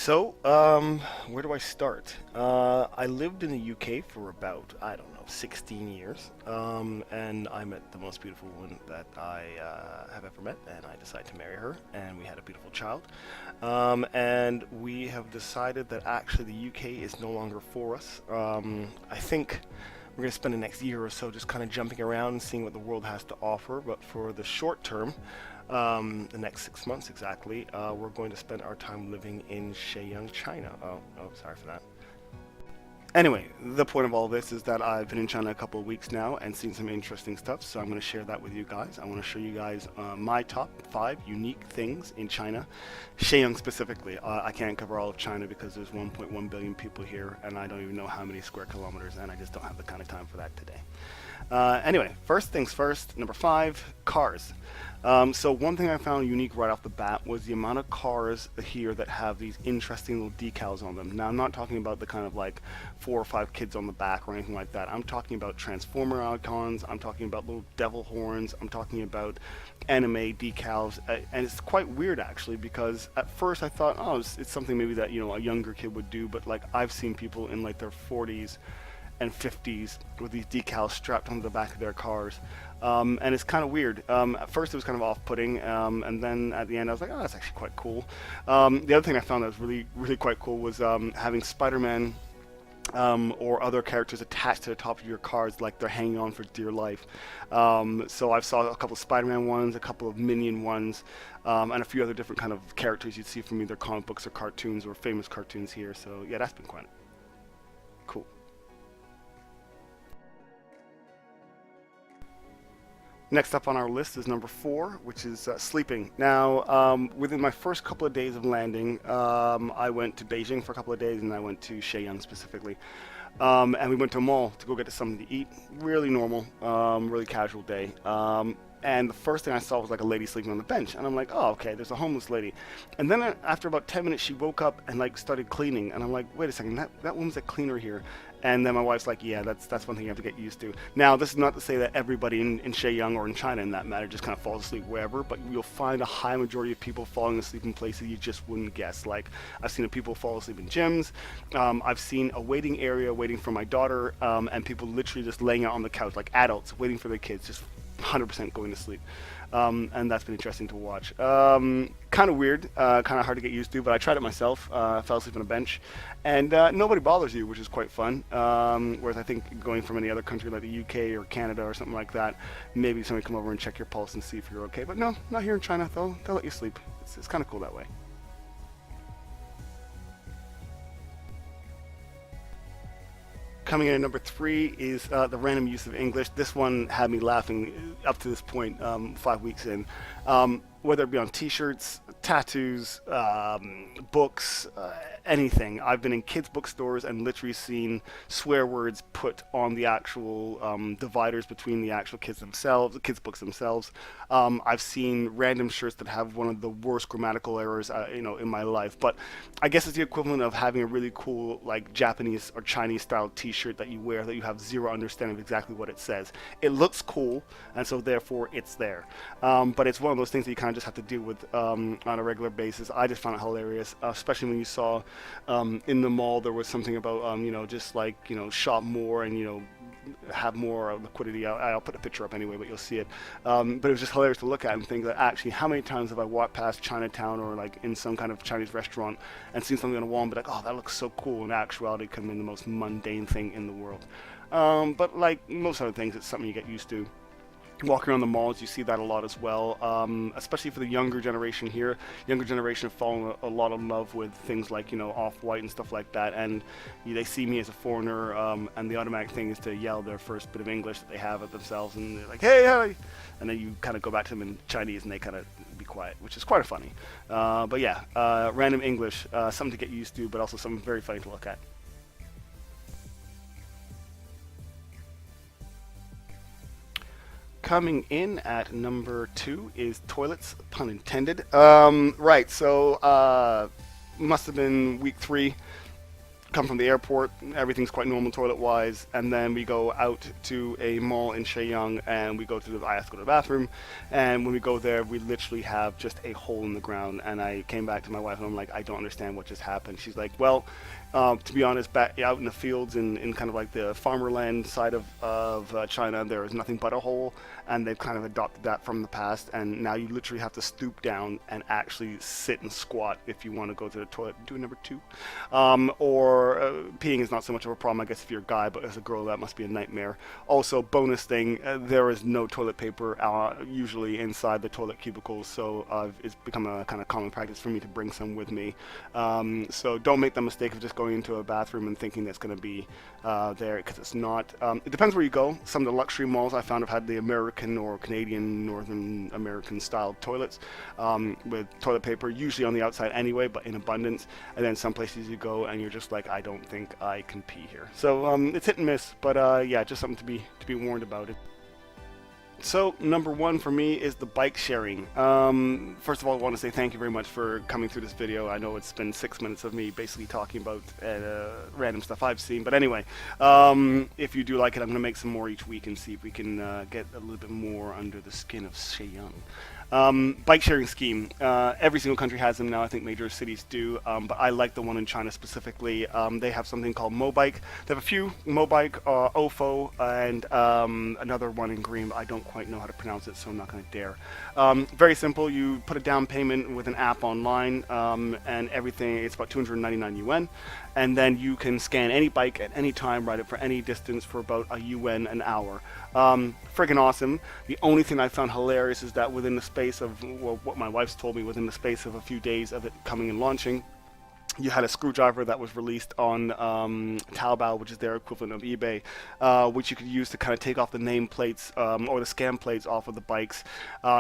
Where do I start? I lived in the UK for about, I don't know, 16 years. And I met the most beautiful woman that I have ever met, and I decided to marry her, and we had a beautiful child. And we have decided that actually the UK is no longer for us. I think we're going to spend the next year or so just kind of jumping around and seeing what the world has to offer, but for the short term, the next 6 months exactly, we're going to spend our time living in Shenyang, China. Oh, sorry for that. Anyway, the point of all this is that I've been in China a couple of weeks now and seen some interesting stuff, so I'm going to share that with you guys. I want to show you guys my top 5 unique things in China, Shenyang specifically. I can't cover all of China because there's 1.1 billion people here, and I don't even know how many square kilometers, and I just don't have the kind of time for that today. Anyway, first things first, number 5, cars. So one thing I found unique right off the bat was the amount of cars here that have these interesting little decals on them. Now I'm not talking about the kind of like 4 or 5 kids on the back or anything like that. I'm talking about transformer icons, I'm talking about little devil horns, I'm talking about anime decals, and it's quite weird actually because at first I thought, oh, it's something maybe that, you know, a younger kid would do, but like I've seen people in like their 40s and 50s with these decals strapped onto the back of their cars. And it's kind of weird. At first it was kind of off-putting, and then at the end I was like, oh, that's actually quite cool. The other thing I found that was really, really quite cool was having Spider-Man or other characters attached to the top of your cars like they're hanging on for dear life. So I saw a couple of Spider-Man ones, a couple of Minion ones, and a few other different kind of characters you'd see from either comic books or cartoons or famous cartoons here. So yeah, that's been quite cool. Next up on our list is number 4, which is sleeping. Now, within my first couple of days of landing, I went to Beijing for a couple of days, and I went to Shenyang specifically. And we went to a mall to go get something to eat. Really normal, really casual day. And the first thing I saw was like a lady sleeping on the bench, and I'm like, oh, okay, there's a homeless lady. And then after about 10 minutes, she woke up and like started cleaning, and I'm like, wait a second, that woman's a cleaner here. And then my wife's like, yeah, that's one thing you have to get used to. Now, this is not to say that everybody in Shenyang or in China, in that matter, just kind of falls asleep wherever, but you'll find a high majority of people falling asleep in places you just wouldn't guess. Like, I've seen people fall asleep in gyms. I've seen a waiting area waiting for my daughter, and people literally just laying out on the couch, like adults waiting for their kids, just 100% going to sleep. And that's been interesting to watch. Kind of weird, kind of hard to get used to, but I tried it myself. Fell asleep on a bench, and nobody bothers you, which is quite fun. Whereas I think going from any other country like the UK or Canada or something like that, maybe somebody come over and check your pulse and see if you're okay. But no, not here in China. They'll let you sleep. It's kind of cool that way. Coming in at number 3 is the random use of English. This one had me laughing up to this point, 5 weeks in. Whether it be on t-shirts, tattoos, books, anything. I've been in kids' bookstores and literally seen swear words put on the actual dividers between the actual kids themselves, the kids' books themselves. I've seen random shirts that have one of the worst grammatical errors, in my life. But I guess it's the equivalent of having a really cool, like Japanese or Chinese style T-shirt that you wear that you have zero understanding of exactly what it says. It looks cool, and so therefore it's there. But it's one of those things that you kind of just have to deal with on a regular basis. I just found it hilarious, especially when you saw in the mall there was something about just like shop more and have more liquidity. I'll put a picture up anyway, but you'll see it. But it was just hilarious to look at and think that actually, how many times have I walked past Chinatown or like in some kind of Chinese restaurant and seen something on a wall and be like, oh, that looks so cool. In actuality, it could have been the most mundane thing in the world. But like most other things, it's something you get used to. Walking around the malls, you see that a lot as well, especially for the younger generation here. Younger generation have fallen a lot in love with things like, Off-White and stuff like that, and they see me as a foreigner, and the automatic thing is to yell their first bit of English that they have at themselves, and they're like, hey, hi! And then you kind of go back to them in Chinese, and they kind of be quiet, which is quite funny. But yeah, random English, something to get used to, but also something very funny to look at. Coming in at number 2 is toilets, pun intended. Right, so must have been week 3. come from the airport, everything's quite normal toilet-wise, and then we go out to a mall in Shenyang, and we go to the, I have to go to the bathroom, and when we go there, we literally have just a hole in the ground, and I came back to my wife, and I'm like, I don't understand what just happened. She's like, well, to be honest, back out in the fields in kind of like the farmerland side of China, there is nothing but a hole, and they've kind of adopted that from the past, and now you literally have to stoop down and actually sit and squat if you want to go to the toilet. Do number two. Or peeing is not so much of a problem, I guess, if you're a guy, but as a girl, that must be a nightmare. Also, bonus thing, there is no toilet paper usually inside the toilet cubicles, so it's become a kind of common practice for me to bring some with me. So don't make the mistake of just going into a bathroom and thinking that's going to be there, because it's not. It depends where you go. Some of the luxury malls I found have had the American or Canadian, Northern American style toilets with toilet paper, usually on the outside anyway, but in abundance. And then some places you go and you're just like, I don't think I can pee here. So it's hit and miss, but yeah, just something to be warned about it. So number one for me is the bike sharing. First of all, I want to say thank you very much for coming through this video. I know it's been 6 minutes of me basically talking about random stuff I've seen, but anyway, if you do like it, I'm going to make some more each week and see if we can get a little bit more under the skin of Shenyang. Bike sharing scheme. Every single country has them now. I think major cities do, but I like the one in China specifically. They have something called Mobike. They have a few Mobike, Ofo, and another one in green. But I don't quite know how to pronounce it, so I'm not going to dare. Very simple. You put a down payment with an app online, and everything. It's about 299 yuan, and then you can scan any bike at any time, ride it for any distance for about a yuan an hour. Friggin' awesome. The only thing I found hilarious is that within the space of, well, what my wife's told me, within the space of a few days of it coming and launching, you had a screwdriver that was released on Taobao, which is their equivalent of eBay, which you could use to kind of take off the nameplates or the scan plates off of the bikes.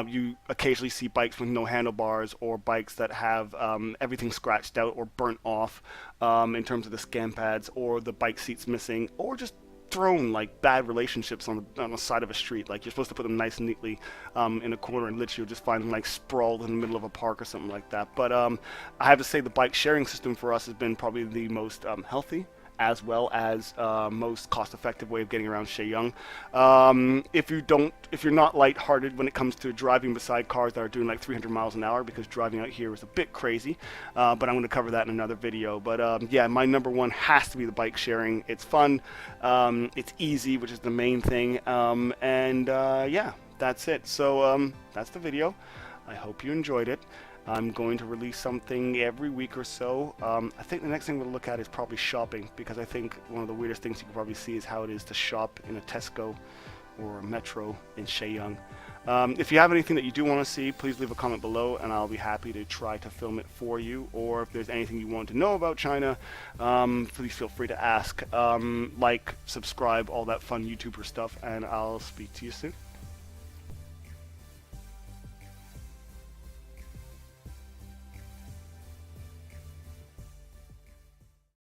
You occasionally see bikes with no handlebars, or bikes that have everything scratched out or burnt off in terms of the scan pads, or the bike seats missing, or just thrown like bad relationships on the side of a street. Like, you're supposed to put them nice and neatly in a corner, and literally you'll just find them like sprawled in the middle of a park or something like that. But I have to say the bike sharing system for us has been probably the most healthy, as well as most cost-effective way of getting around Shenyang. If you're not lighthearted when it comes to driving beside cars that are doing like 300 miles an hour, because driving out here is a bit crazy, but I'm going to cover that in another video. But yeah, my number one has to be the bike sharing. It's fun, it's easy, which is the main thing, and yeah, that's it. So that's the video. I hope you enjoyed it. I'm going to release something every week or so. I think the next thing we'll look at is probably shopping, because I think one of the weirdest things you can probably see is how it is to shop in a Tesco or a Metro in Shenyang. If you have anything that you do want to see, please leave a comment below, and I'll be happy to try to film it for you. Or if there's anything you want to know about China, please feel free to ask. Like, subscribe, all that fun YouTuber stuff, and I'll speak to you soon.